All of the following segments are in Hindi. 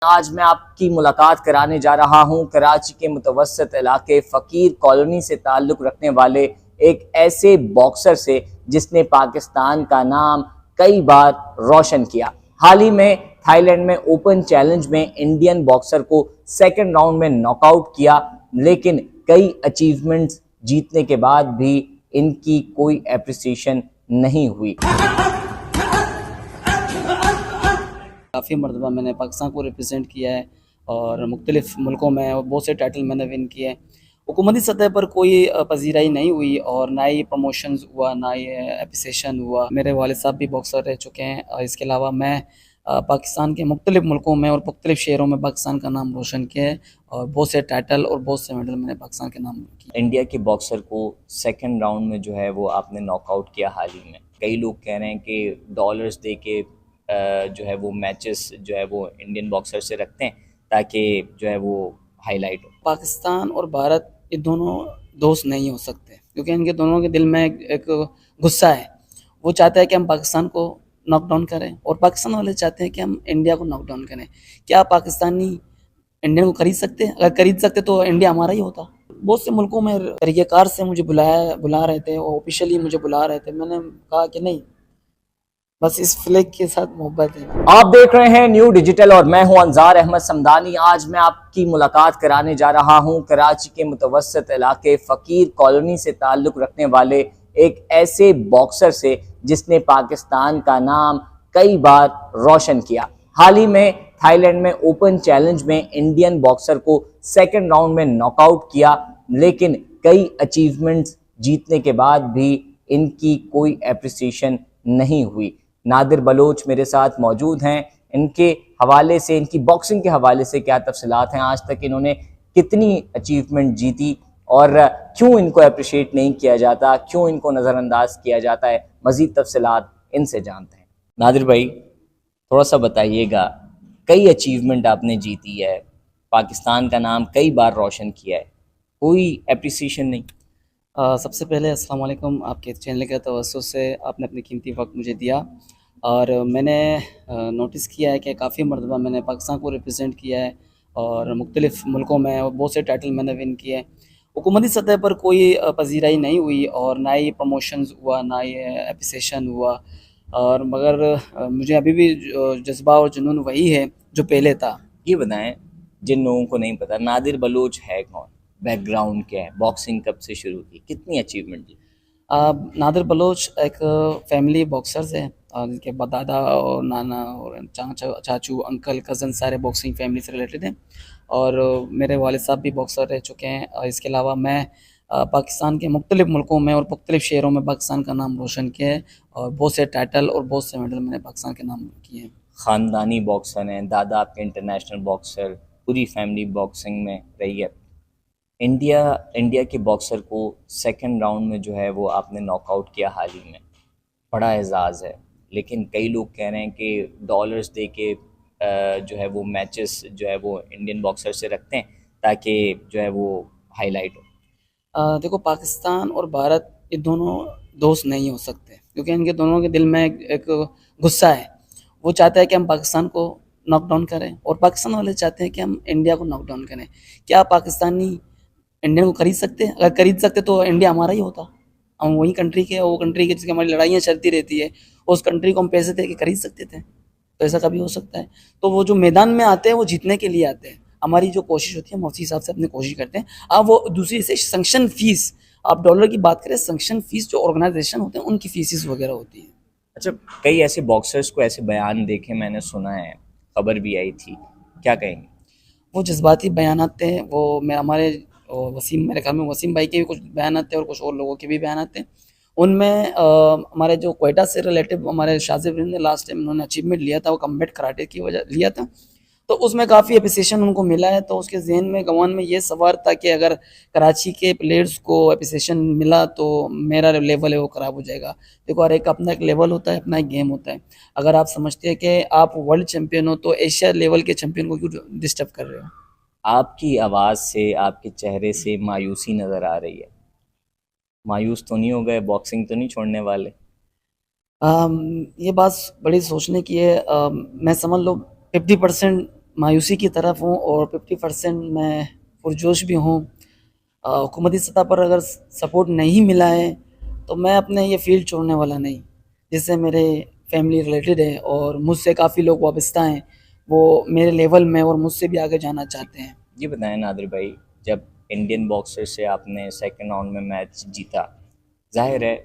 आज मैं आपकी मुलाकात कराने जा रहा हूं कराची के मुतवस्सित इलाके फ़कीर कॉलोनी से ताल्लुक़ रखने वाले एक ऐसे बॉक्सर से जिसने पाकिस्तान का नाम कई बार रोशन किया। हाल ही में थाईलैंड में ओपन चैलेंज में इंडियन बॉक्सर को सेकंड राउंड में नॉकआउट किया, लेकिन कई अचीवमेंट्स जीतने के बाद भी इनकी कोई एप्रिसिएशन नहीं हुई। काफ़ी मरतबा मैंने पाकिस्तान को रिप्रेजेंट किया है और मुख्तलिफ़ मुल्कों में और बहुत से टाइटल मैंने विन किए हैं। हुकूमती सतह पर कोई पजीराई नहीं हुई और ना ही प्रमोशंस हुआ, ना ही एप्रिसिएशन हुआ। मेरे वालिद साहब भी बॉक्सर रह चुके हैं और इसके अलावा मैं पाकिस्तान के मुख्तलिफ़ मुल्कों में और मुख्तलिफ़ शहरों में पाकिस्तान का नाम रोशन किया है और बहुत से टाइटल और बहुत से मेडल मैंने पाकिस्तान के नाम किए। इंडिया के बॉक्सर को सेकंड राउंड में जो है वो आपने नॉकआउट किया हाल ही में। कई लोग कह रहे हैं कि डॉलर्स दे के जो है वो मैचेस जो है वो इंडियन बॉक्सर से रखते हैं ताकि जो है वो हाईलाइट हो। पाकिस्तान और भारत ये दोनों दोस्त नहीं हो सकते क्योंकि इनके दोनों के दिल में एक गुस्सा है। वो चाहता है कि हम पाकिस्तान को नॉकडाउन करें और पाकिस्तान वाले चाहते हैं कि हम इंडिया को नॉकडाउन करें। क्या पाकिस्तानी इंडिया को खरीद सकते हैं? अगर खरीद सकते तो इंडिया हमारा ही होता। बहुत से मुल्कों में तरीक़ेकार से मुझे बुला रहे थे और ऑफिशियली मुझे बुला रहे थे। मैंने कहा कि नहीं, बस इस फ्लैग के साथ मोहब्बत है। आप देख रहे हैं न्यू डिजिटल और मैं हूं अंजार अहमद समदानी। आज मैं आपकी मुलाकात कराने जा रहा हूं कराची के मुतवस्सित इलाके फ़कीर कॉलोनी से ताल्लुक़ रखने वाले एक ऐसे बॉक्सर से जिसने पाकिस्तान का नाम कई बार रोशन किया। हाल ही में थाईलैंड में ओपन चैलेंज में इंडियन बॉक्सर को सेकंड राउंड में नॉकआउट किया, लेकिन कई अचीवमेंट्स जीतने के बाद भी इनकी कोई एप्रिसिएशन नहीं हुई। नादिर बलोच मेरे साथ मौजूद हैं। इनके हवाले से, इनकी बॉक्सिंग के हवाले से क्या तफसीलात हैं, आज तक इन्होंने कितनी अचीवमेंट जीती और क्यों इनको अप्रिशिएट नहीं किया जाता, क्यों इनको नज़रअंदाज किया जाता है, मज़ीद तफसीलात इनसे जानते हैं। नादिर भाई, थोड़ा सा बताइएगा, कई अचीवमेंट आपने जीती है, पाकिस्तान का नाम कई बार रोशन किया है, कोई एप्रिसिएशन नहीं। सबसे पहले अस्सलाम वालेकुम। आपके चैनल के तवज्जुह से आपने अपनी कीमती वक्त मुझे दिया और मैंने नोटिस किया है कि काफ़ी मरतबा मैंने पाकिस्तान को रिप्रेजेंट किया है और मुख्तलिफ़ मुल्कों में और बहुत से टाइटल मैंने विन किए हैं। हुकूमती सतह पर कोई पजीराई नहीं हुई और ना ही प्रमोशंस हुआ, ना ही एप्रिसिएशन हुआ और मगर मुझे अभी भी जज्बा और जुनून वही है जो पहले था। ये बताएं, जिन लोगों को नहीं पता नादिर बलोच है कौन, बैकग्राउंड क्या है, बॉक्सिंग कब से शुरू की, कितनी अचीवमेंट की? नादिर बलोच एक फैमिली बॉक्सर्स है और इनके दादा और नाना और चाचू, अंकल, कज़न सारे बॉक्सिंग फैमिली से रिलेटेड हैं और मेरे वालिद साहब भी बॉक्सर रह चुके हैं और इसके अलावा मैं पाकिस्तान के मुख्तलिफ़ मुल्कों में और मुख्तलिफ़ शहरों में पाकिस्तान का नाम रोशन किया है और बहुत से टाइटल और बहुत से मेडल मैंने पाकिस्तान के नाम किए हैं। ख़ानदानी बॉक्सर हैं, दादा आपके इंटरनेशनल बॉक्सर, पूरी फैमिली बॉक्सिंग में रही है। इंडिया के बॉक्सर को सेकंड राउंड में जो है वो आपने नॉकआउट किया हाल ही में, बड़ा एजाज़ है। लेकिन कई लोग कह रहे हैं कि डॉलर्स दे के जो है वो मैचेस जो है वो इंडियन बॉक्सर से रखते हैं ताकि जो है वो हाईलाइट हो। देखो, पाकिस्तान और भारत ये दोनों दोस्त नहीं हो सकते क्योंकि इनके दोनों के दिल में एक गुस्सा है। वो चाहता है कि हम पाकिस्तान को नॉकडाउन करें और पाकिस्तान वाले चाहते हैं कि हम इंडिया को नॉकडाउन करें। क्या पाकिस्तानी इंडिया को खरीद सकते हैं? अगर खरीद सकते तो इंडिया हमारा ही होता। हम वही कंट्री के, वो कंट्री के जिसकी हमारी लड़ाइयाँ चलती रहती है, उस कंट्री को हम पैसे दे के खरीद सकते थे। तो ऐसा कभी हो सकता है? तो वो जो मैदान में आते हैं वो जीतने के लिए आते हैं। हमारी जो कोशिश होती है हम उसी हिसाब से अपनी कोशिश करते हैं। अब वो दूसरी से सैंक्शन फ़ीस, आप डॉलर की बात करें, सैंक्शन फ़ीस जो ऑर्गेनाइजेशन होते हैं उनकी फ़ीसेस वगैरह होती है। अच्छा, कई ऐसे बॉक्सर्स को ऐसे बयान देखे मैंने सुना है, खबर भी आई थी, क्या कहेंगे? वो जज्बाती बयानात थे, वो मैं हमारे वसीम, मेरे ख्याल में वसीम भाई के भी कुछ बयानात थे और कुछ और लोगों के भी बयानात थे। उनमें हमारे जो क्वेटा से रिलेटिव हमारे शाज़िब ने लास्ट टाइम उन्होंने अचीवमेंट लिया था, वो कम्बैट कराटे की वजह लिया था, तो उसमें काफ़ी एप्रिसिएशन उनको मिला है। तो उसके ज़हन में गवान में ये सवार था कि अगर कराची के प्लेयर्स को एप्रिसिएशन मिला तो मेरा लेवल है वो ख़राब हो जाएगा। देखो, हर एक का अपना एक लेवल होता है, अपना एक गेम होता है। अगर आप समझते हैं कि आप वर्ल्ड चैम्पियन हो तो एशिया लेवल के चैम्पियन को क्यों डिस्टर्ब कर रहे हो? आपकी आवाज़ से, आपके चेहरे से मायूसी नज़र आ रही है। मायूस तो नहीं हो गए, बॉक्सिंग तो नहीं छोड़ने वाले? ये बात बड़ी सोचने की है। मैं समझ लो 50% मायूसी की तरफ हूँ और 50% मैं पुरजोश भी हूँ। हुकूमती सतह पर अगर सपोर्ट नहीं मिला है तो मैं अपने ये फील्ड छोड़ने वाला नहीं। जिससे मेरे फैमिली रिलेटेड है और मुझसे काफ़ी लोग वाबस्ता हैं, वो मेरे लेवल में और मुझसे भी आगे जाना चाहते हैं। ये बताएं नादिर भाई, जब इंडियन बॉक्सर से आपने सेकंड राउंड में मैच जीता, जाहिर है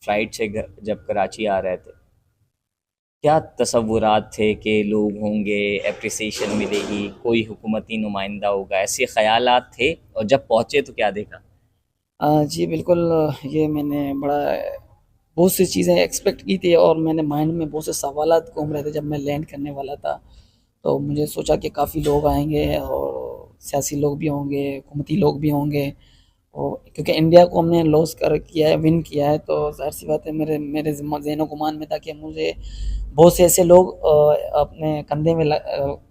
फ्लाइट से जब कराची आ रहे थे, क्या तसव्वुरात थे कि लोग होंगे, एप्रिसिएशन मिलेगी, कोई हुकूमती नुमाइंदा होगा, ऐसे ख़यालात थे? और जब पहुँचे तो क्या देखा? जी बिल्कुल, ये मैंने बड़ा बहुत सी चीज़ें एक्सपेक्ट की थी और मैंने माइंड में बहुत से सवालात घूम रहे थे जब मैं लैंड करने वाला था। तो मुझे सोचा कि काफ़ी लोग आएँगे और सियासी लोग भी होंगे, हुकूमती लोग भी होंगे और क्योंकि इंडिया को हमने लॉस कर किया है, विन किया है, तो ज़ाहिर-सी बात है मेरे मेरे ज़हन-ओ-गुमान में था कि मुझे बहुत से ऐसे लोग अपने कंधे में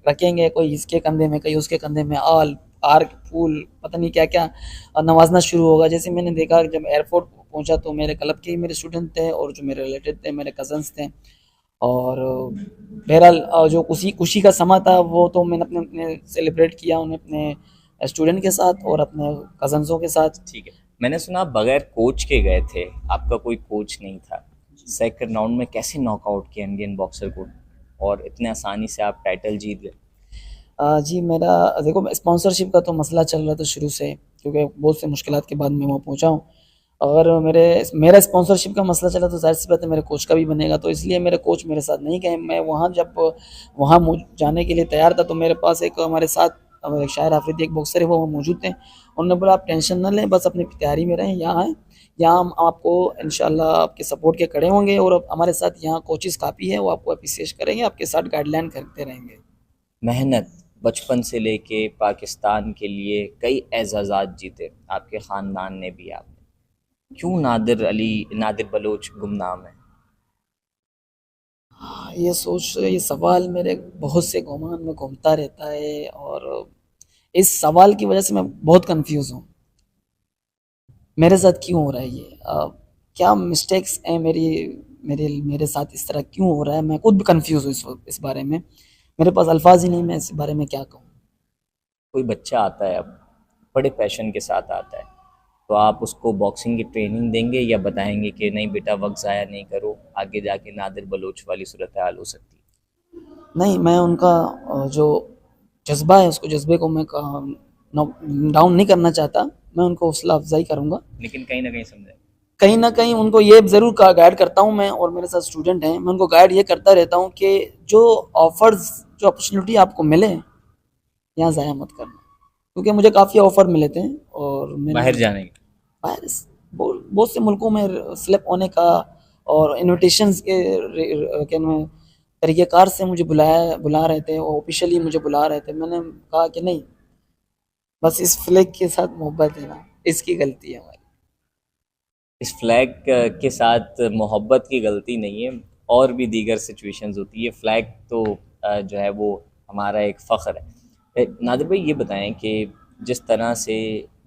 रखेंगे, कोई इसके कंधे में, कोई उसके कंधे में आर्क, फूल, पता नहीं क्या-क्या नवाज़ना शुरू होगा। जैसे मैंने देखा जब एयरपोर्ट पहुँचा तो मेरे क्लब के ही मेरे स्टूडेंट थे और जो मेरे रिलेटेड थे, मेरे कज़न्स थे और बहरहाल जो खुशी खुशी का समा था वो तो मैंने अपने अपने सेलिब्रेट किया उन्हें अपने स्टूडेंट के साथ और अपने कज़न्सों के साथ। ठीक है, मैंने सुना आप बगैर कोच के गए थे, आपका कोई कोच नहीं था। सेकंड राउंड में कैसे नॉकआउट किया इंडियन बॉक्सर को और इतने आसानी से आप टाइटल जीत गए? जी मेरा देखो स्पॉन्सरशिप का तो मसला चल रहा था शुरू से क्योंकि बहुत से मुश्किलात के बाद मैं वहाँ पहुँचा हूँ। अगर मेरा स्पॉन्सरशिप का मसला चला तो ज़ाहिर-सी बात है मेरे कोच का भी बनेगा, तो इसलिए मेरे कोच मेरे साथ नहीं गए। मैं वहाँ जब वहाँ जाने के लिए तैयार था तो मेरे पास एक हमारे साथ एक शाहिर आफरीदी एक बॉक्सर है वो मौजूद थे। उन्होंने बोला आप टेंशन ना लें, बस अपनी तैयारी में रहें, यहाँ आएँ, यहाँ हम आपको इंशाल्लाह आपके सपोर्ट के खड़े होंगे और हमारे साथ यहाँ कोचेज़ काफ़ी हैं, वो आपको एप्रिशिएट करेंगे, आपके साथ गाइडलाइन करते रहेंगे। मेहनत बचपन से लेके पाकिस्तान के लिए कई एजाज़ात जीते, आपके ख़ानदान ने भी। आपने क्यों नादिर बलोच गुमनाम है? ये सवाल मेरे बहुत से गुमान में घूमता रहता है और इस सवाल की वजह से मैं बहुत कंफ्यूज हूँ। मेरे साथ क्यों हो रहा है ये? क्या मिस्टेक्स हैं मेरे मेरे साथ इस तरह क्यों हो रहा है? मैं खुद भी कंफ्यूज हूँ इस बारे में। मेरे पास अल्फाज ही नहीं, मैं इस बारे में क्या कहूँ। कोई बच्चा आता है, अब बड़े पैशन के साथ आता है, तो आप उसको बॉक्सिंग की ट्रेनिंग देंगे या बताएंगे कि नहीं बेटा वक्त ज़ाया नहीं करो, आगे जाके नादिर बलोच वाली सूरत हाल हो सकती है? नहीं, मैं उनका जो जज्बा है उसको जज्बे को मैं डाउन नहीं करना चाहता। मैं उनको हौसला अफजाई करूँगा। लेकिन कहीं ना कहीं समझे। कहीं न कहीं उनको ये ज़रूर गाइड करता हूँ मैं और मेरे साथ स्टूडेंट हैं, मैं उनको गाइड ये करता रहता हूँ कि जो जो अपॉर्चुनिटी आपको मिले, यहाँ ज़ाया मत करना। क्योंकि मुझे काफ़ी ऑफ़र मिले थे और मैंने बाहर जाने के? बाहर बहुत से मुल्कों में सेलेक्ट होने का और इन्विटेशंस के क्या नाम है, तरीक़ेकार से मुझे बुला रहे थे और ऑफ़िशियली मुझे बुला रहे थे। मैंने कहा कि नहीं, बस इस फ्लैग के साथ मोहब्बत है ना, इसकी गलती है हमारी। इस फ्लैग के साथ मोहब्बत की गलती नहीं है, और भी दीगर सिचुएशंस होती है। फ्लैग तो जो है वो हमारा एक फ़ख्र है। नादिर भाई ये बताएं कि जिस तरह से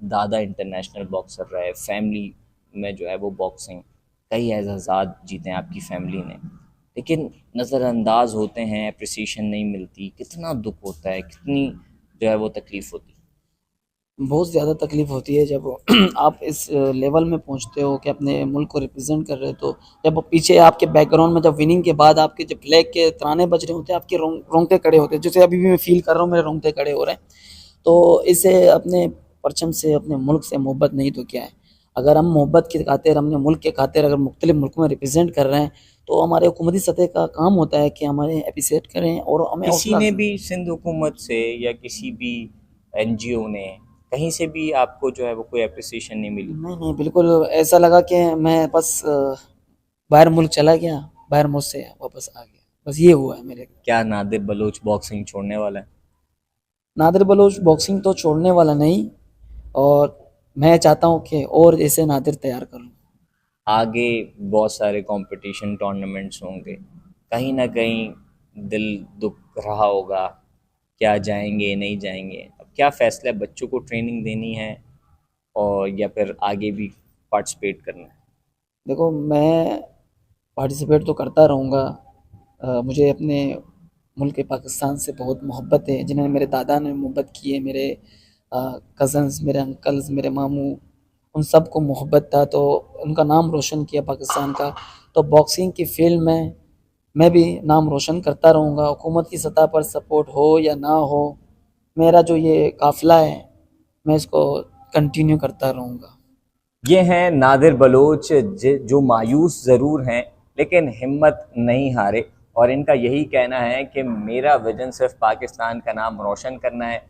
दादा इंटरनेशनल बॉक्सर रहे, फैमिली में जो है वो बॉक्सिंग कई एजाज़ात जीते हैं आपकी फ़ैमिली ने, लेकिन नज़रअंदाज होते हैं, अप्रिसिएशन नहीं मिलती, कितना दुख होता है, कितनी जो है वो तकलीफ़ होती है? बहुत ज़्यादा तकलीफ़ होती है जब आप इस लेवल में पहुँचते हो कि अपने मुल्क को रिप्रेजेंट कर रहे हो, तो जब पीछे आपके बैकग्राउंड में जब विनिंग के बाद आपके जब फ्लैग के तराने बज रहे होते हैं, आपके रोंगटे खड़े होते हैं, जैसे अभी भी मैं फ़ील कर रहा हूँ मेरे रोंगटे खड़े हो रहे हैं। तो इससे अपने परचम से, अपने मुल्क से मोहब्बत नहीं तो क्या है? अगर हम मोहब्बत की खातिर, अपने मुल्क के खातिर अगर मुख्तलिफ़ मुल्कों में रिप्रेजेंट कर रहे हैं, तो हमारे हुकूमती सतह का काम होता है कि हमें एप्रिशिएट करें और हमें किसी हौसला ने अफ़ज़ाई। भी सिंध हुकूमत से या किसी भी एनजीओ ने कहीं से भी आपको जो है वो कोई अप्रिसिएशन नहीं मिली? नहीं, नहीं, बिल्कुल ऐसा लगा कि मैं बस बाहर मुल्क चला गया, बाहर मुल्क से वापस आ गया। बस ये हुआ है मेरे। क्या नादिर बलोच बॉक्सिंग छोड़ने वाला है? नादिर बलोच बॉक्सिंग तो छोड़ने वाला नहीं और मैं चाहता हूँ कि और ऐसे नादिर तैयार करूँ। आगे बहुत सारे कंपटीशन टूर्नामेंट्स होंगे, कहीं ना कहीं दिल दुख रहा होगा, क्या जाएंगे नहीं जाएंगे? अब क्या फ़ैसला है, बच्चों को ट्रेनिंग देनी है और या फिर आगे भी पार्टिसिपेट करना है? देखो मैं पार्टिसिपेट तो करता रहूँगा। मुझे अपने मुल्क पाकिस्तान से बहुत मोहब्बत है, जिन्होंने मेरे दादा ने मोहब्बत की है, मेरे कज़न्स, मेरे अंकल्स, मेरे मामू, उन सब को मोहब्बत था, तो उनका नाम रोशन किया पाकिस्तान का। तो बॉक्सिंग की फील्ड में मैं भी नाम रोशन करता रहूँगा, हुकूमत की सतह पर सपोर्ट हो या ना हो, मेरा जो ये काफ़िला है मैं इसको कंटिन्यू करता रहूँगा। ये हैं नादिर बलोच, जो मायूस ज़रूर हैं लेकिन हिम्मत नहीं हारे, और इनका यही कहना है कि मेरा विजन सिर्फ पाकिस्तान का नाम रोशन करना है,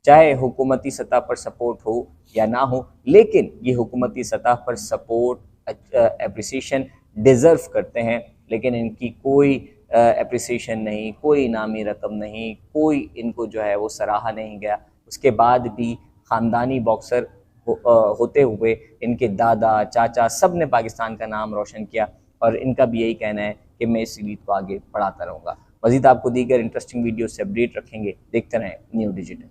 चाहे हुकूमती सतह पर सपोर्ट हो या ना हो, लेकिन ये हुकूमती सतह पर सपोर्ट एप्रिसिएशन डिज़र्व करते हैं, लेकिन इनकी कोई एप्रिसिएशन नहीं, कोई इनामी रकम नहीं, कोई इनको जो है वो सराहा नहीं गया। उसके बाद भी ख़ानदानी बॉक्सर होते हुए इनके दादा चाचा सब ने पाकिस्तान का नाम रोशन किया, और इनका भी यही कहना है कि मैं इस सीरीज़ को आगे बढ़ाता रहूँगा। मज़ीद आपको दीगर इंटरेस्टिंग वीडियो से अपडेट रखेंगे, देखते रहें न्यू डिजिटल।